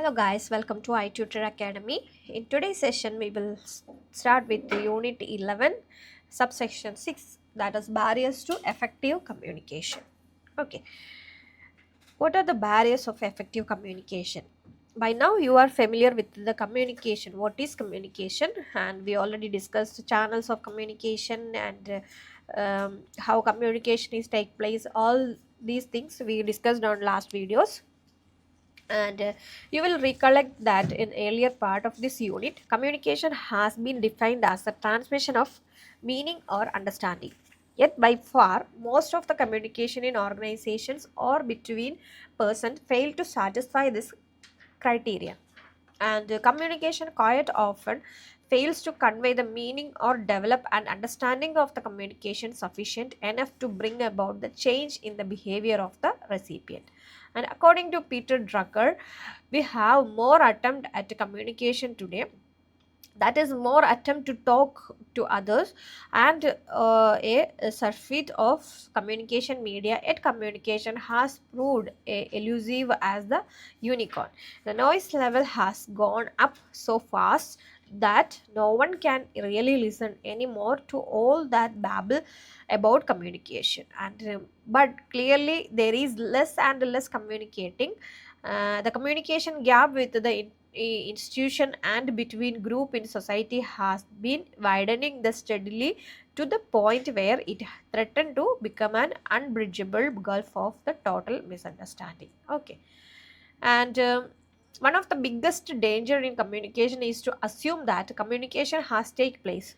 Hello guys, welcome to iTutor Academy. In today's session, we will start with the Unit 11, subsection 6, that is barriers to effective communication. Okay, what are the barriers of effective communication? By now, you are familiar with the communication. What is communication? And we already discussed the channels of communication and how communication is take place. All these things we discussed on last videos, and you will recollect that in earlier part of this unit communication has been defined as the transmission of meaning or understanding. Yet by far most of the communication in organizations or between persons fail to satisfy this criteria, and communication quite often fails to convey the meaning or develop an understanding of the communication sufficient enough to bring about the change in the behavior of the recipient. And according to Peter Drucker, we have more attempt at communication today, that is more attempt to talk to others, and a surfeit of communication media, yet communication has proved elusive as the unicorn. The noise level has gone up so fast that no one can really listen anymore to all that babble about communication, and but clearly there is less and less communicating. The communication gap with the institution and between group in society has been widening the steadily to the point where it threatened to become an unbridgeable gulf of the total misunderstanding. Okay, and one of the biggest danger in communication is to assume that communication has take place.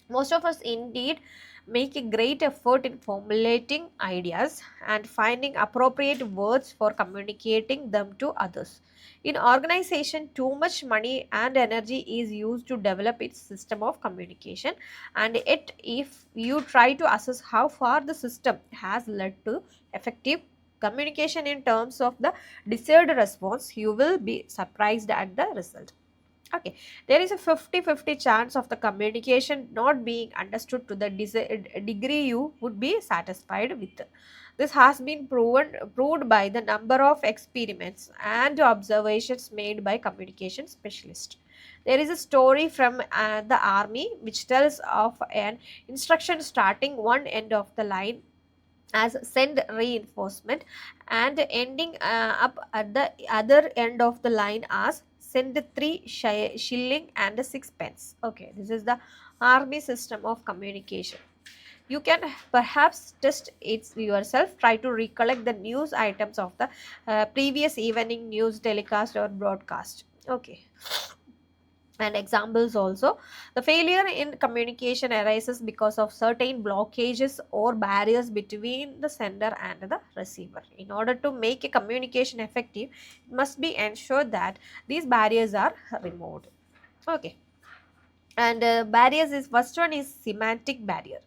Most of us indeed make a great effort in formulating ideas and finding appropriate words for communicating them to others. In organization, too much money and energy is used to develop its system of communication, and yet if you try to assess how far the system has led to effective communication in terms of the desired response, you will be surprised at the result. Okay, there is a 50-50 chance of the communication not being understood to the degree you would be satisfied with. This has been proved by the number of experiments and observations made by communication specialists. There is a story from the army which tells of an instruction starting one end of the line as send reinforcement and ending up at the other end of the line as send three shilling and sixpence. Okay, this is the army system of communication. You can perhaps test it yourself. Try to recollect the news items of the previous evening news telecast or broadcast. Okay, and examples also. The failure in communication arises because of certain blockages or barriers between the sender and the receiver. In order to make a communication effective, it must be ensured that these barriers are removed. Okay, and barriers is first one is semantic barrier.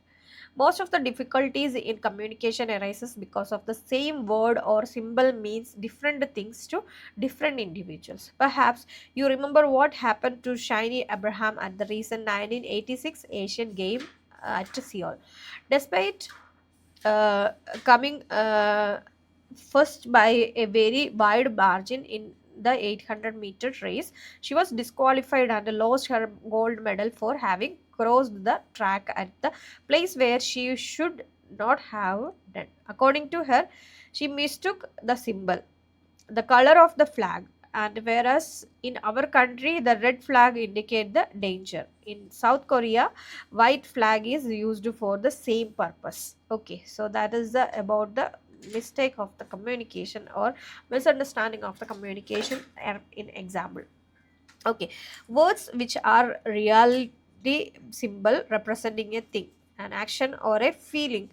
Most of the difficulties in communication arises because of the same word or symbol means different things to different individuals. Perhaps you remember what happened to Shiny Abraham at the recent 1986 Asian Game at Seoul. Despite uh, coming first by a very wide margin in the 800-meter race, she was disqualified and lost her gold medal for having crossed the track at the place where she should not have done. According to her, she mistook the symbol, the color of the flag, and whereas in our country the red flag indicate the danger, in South Korea white flag is used for the same purpose. Okay, so that is the about the mistake of the communication or misunderstanding of the communication in example. Okay, words which are reality symbol representing a thing, an action or a feeling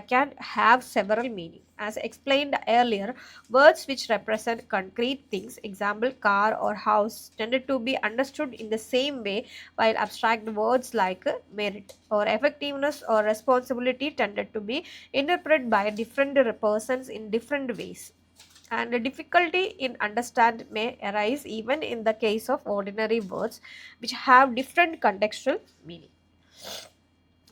can have several meanings. As explained earlier, words which represent concrete things, example car or house, tended to be understood in the same way, while abstract words like merit or effectiveness or responsibility tended to be interpreted by different persons in different ways, and the difficulty in understand may arise even in the case of ordinary words which have different contextual meaning.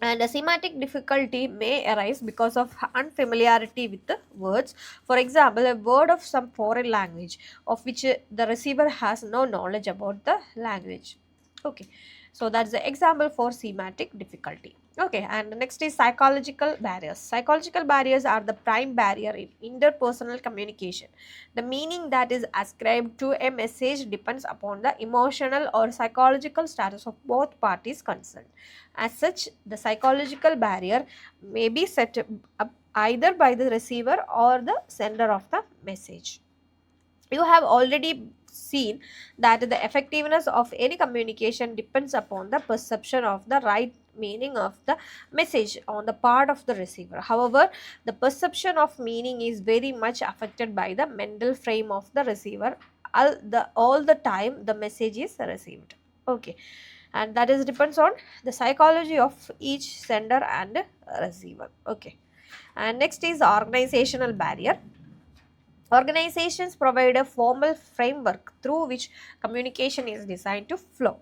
And a semantic difficulty may arise because of unfamiliarity with the words. For example, a word of some foreign language of which the receiver has no knowledge about the language. Okay, so that's the example for semantic difficulty. Okay, and next is psychological barriers. Psychological barriers are the prime barrier in interpersonal communication. The meaning that is ascribed to a message depends upon the emotional or psychological status of both parties concerned. As such, the psychological barrier may be set up either by the receiver or the sender of the message. You have already seen that the effectiveness of any communication depends upon the perception of the right meaning of the message on the part of the receiver. However, the perception of meaning is very much affected by the mental frame of the receiver all the time the message is received. Okay, and that is depends on the psychology of each sender and receiver. Okay, and next is organizational barrier. Organizations provide a formal framework through which communication is designed to flow,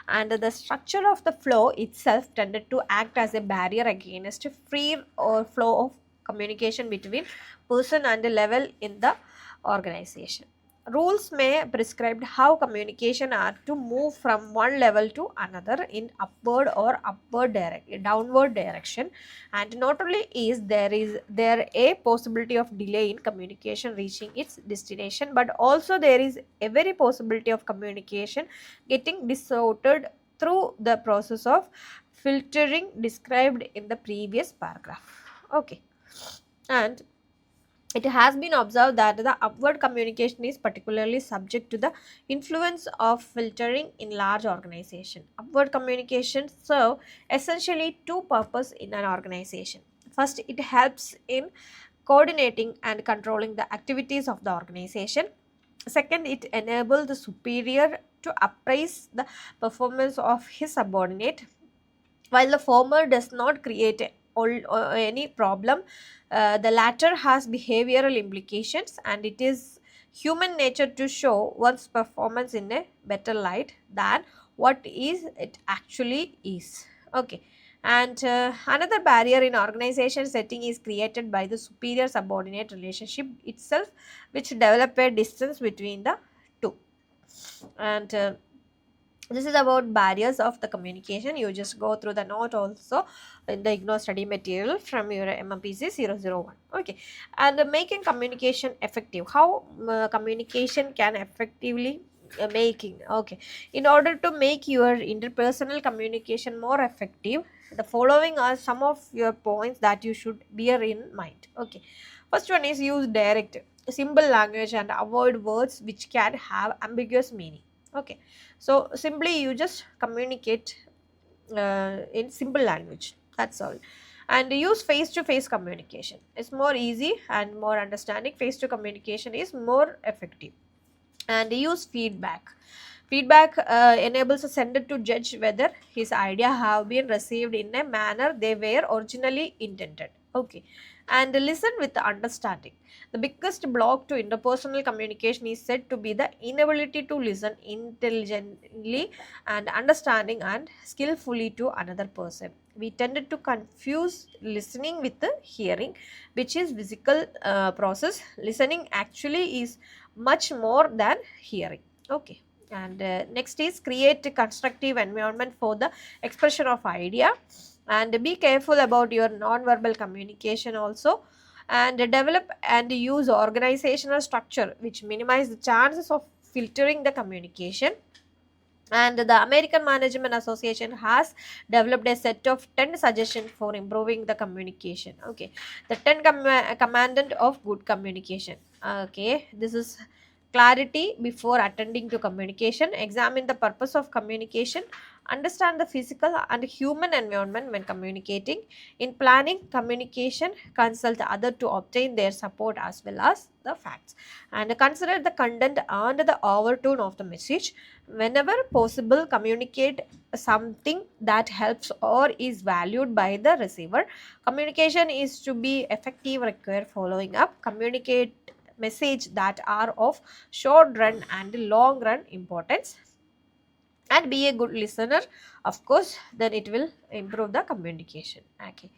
and the structure of the flow itself tended to act as a barrier against free or flow of communication between person and level in the organization. Rules may prescribe how communication are to move from one level to another in upward or downward direction, and not only is there a possibility of delay in communication reaching its destination, but also there is a very possibility of communication getting distorted through the process of filtering described in the previous paragraph. Okay, and it has been observed that the upward communication is particularly subject to the influence of filtering in large organizations. Upward communication serve essentially two purposes in an organization. First, it helps in coordinating and controlling the activities of the organization. Second, it enables the superior to appraise the performance of his subordinate. While the former does not create any problem, the latter has behavioral implications, and it is human nature to show one's performance in a better light than what is it actually is. Okay, and another barrier in organization setting is created by the superior subordinate relationship itself, which develop a distance between the two. And this is about barriers of the communication. You just go through the note also in the IGNOU study material from your MMPC 001. Okay, and making communication effective. How communication can effectively making. Okay, in order to make your interpersonal communication more effective, the following are some of your points that you should bear in mind. Okay, first one is use direct, simple language and avoid words which can have ambiguous meaning. Okay, so simply you just communicate in simple language, that's all. And use face to face communication. It's more easy and more understanding. Face to communication is more effective. And use feedback. Feedback enables a sender to judge whether his idea have been received in a manner they were originally intended. Okay, and listen with understanding. The biggest block to interpersonal communication is said to be the inability to listen intelligently and understanding and skillfully to another person. We tended to confuse listening with the hearing, which is physical process. Listening actually is much more than hearing. Okay, and next is create a constructive environment for the expression of idea, and be careful about your non-verbal communication also, and develop and use organizational structure which minimize the chances of filtering the communication. And the American Management Association has developed a set of 10 suggestions for improving the communication. Okay, the 10 commandment of good communication. Okay, this is clarity before attending to communication, examine the purpose of communication, understand the physical and human environment when communicating. In planning communication, consult the other to obtain their support as well as the facts, and consider the content and the overtone of the message. Whenever possible, communicate something that helps or is valued by the receiver. Communication is to be effective require following up. Communicate message that are of short run and long run importance. and be a good listener, of course, then it will improve the communication. Okay,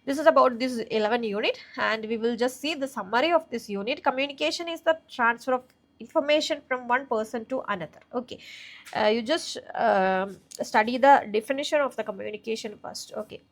this is about this 11 unit, and we will just see the summary of this unit. Communication is the transfer of information from one person to another. Okay, you just study the definition of the communication first. Okay,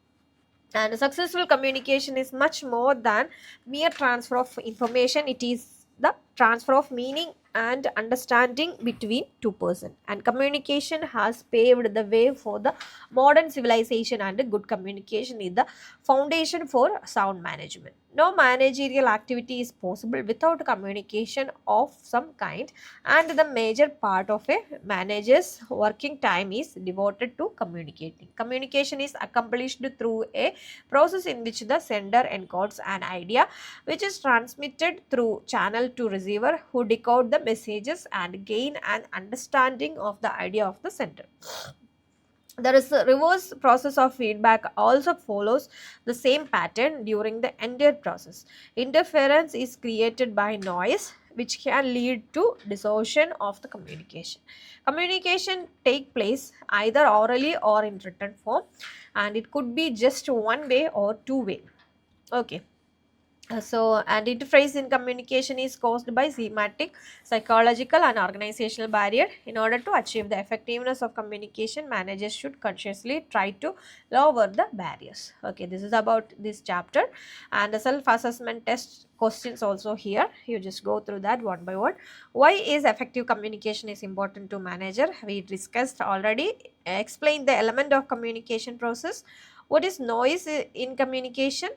and successful communication is much more than mere transfer of information. It is the transfer of meaning and understanding between two persons, and communication has paved the way for the modern civilization, and good communication is the foundation for sound management. No managerial activity is possible without communication of some kind, and the major part of a manager's working time is devoted to communicating. Communication is accomplished through a process in which the sender encodes an idea, which is transmitted through channel to receiver, who decode the messages and gain an understanding of the idea of the sender. There is a reverse process of feedback also follows the same pattern during the entire process. Interference is created by noise, which can lead to distortion of the communication. Communication take place either orally or in written form, and it could be just one way or two way. Okay, and interface in communication is caused by semantic, psychological, and organizational barrier. In order to achieve the effectiveness of communication, managers should consciously try to lower the barriers. Okay, this is about this chapter, and the self-assessment test questions also here. You just go through that one by one. Why is effective communication is important to manager? We discussed already. Explain the element of communication process. What is noise in communication,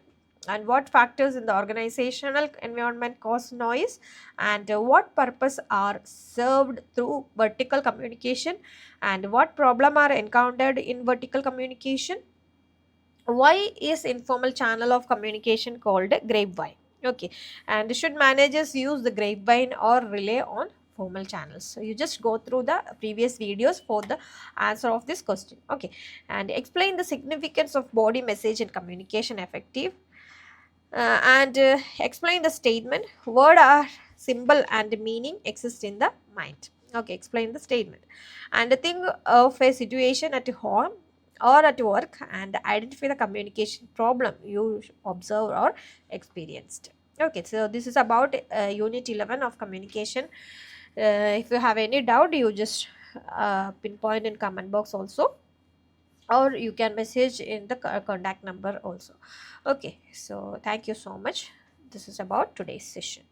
and what factors in the organizational environment cause noise, and what purpose are served through vertical communication, and what problem are encountered in vertical communication. Why is informal channel of communication called grapevine? Okay, and should managers use the grapevine or rely on formal channels? So you just go through the previous videos for the answer of this question. Okay, and explain the significance of body message in communication effective, and explain the statement. Word or symbol and meaning exist in the mind. Okay, explain the statement, and think of a situation at home or at work, and identify the communication problem you observed or experienced. Okay, so this is about unit 11 of communication. If you have any doubt, you just pinpoint in comment box also, or you can message in the contact number also. Okay, so thank you so much. This is about today's session.